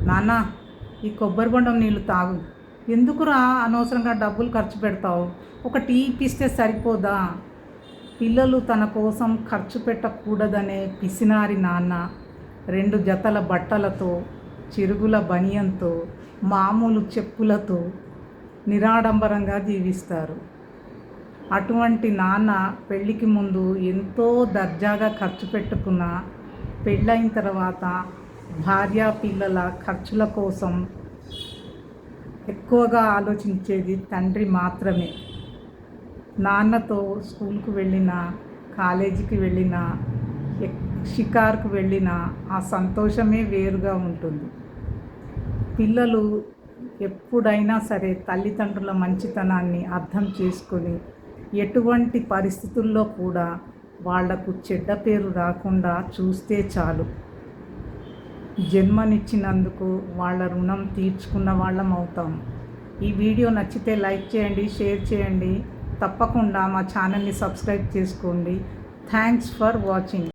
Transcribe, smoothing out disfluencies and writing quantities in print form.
నాన్న ఈ కొబ్బరి బొండం నీళ్ళు తాగు, ఎందుకురా అనవసరంగా డబ్బులు ఖర్చు పెడతావు, ఒక టీ ఇప్పిస్తే సరిపోదా. పిల్లలు తన కోసం ఖర్చు పెట్టకూడదనే పిసినారి నాన్న 2 జతల బట్టలతో, చిరుగుల బనియంతో, మామూలు చెప్పులతో నిరాడంబరంగా జీవిస్తారు. అటువంటి నాన్న పెళ్ళికి ముందు ఎంతో దర్జాగా ఖర్చు పెట్టుకున్న, పెళ్ళైన తర్వాత భార్య పిల్లల ఖర్చుల కోసం ఎక్కువగా ఆలోచించేది తండ్రి మాత్రమే. నాన్నతో స్కూల్కు వెళ్ళినా, కాలేజీకి వెళ్ళినా, షికార్కు వెళ్ళినా ఆ సంతోషమే వేరుగా ఉంటుంది. పిల్లలు ఎప్పుడైనా సరే తల్లిదండ్రుల మంచితనాన్ని అర్థం చేసుకొని ఎటువంటి పరిస్థితుల్లో కూడా వాళ్లకు చెడ్డ పేరు రాకుండా చూస్తే చాలు. జన్మనిచ్చినందుకు వాళ్ళ రుణం తీర్చుకున్న వాళ్ళం అవుతాం. ఈ వీడియో నచ్చితే లైక్ చేయండి, షేర్ చేయండి, తప్పకుండా మా ఛానల్ని సబ్స్క్రైబ్ చేసుకోండి. Thanks for watching.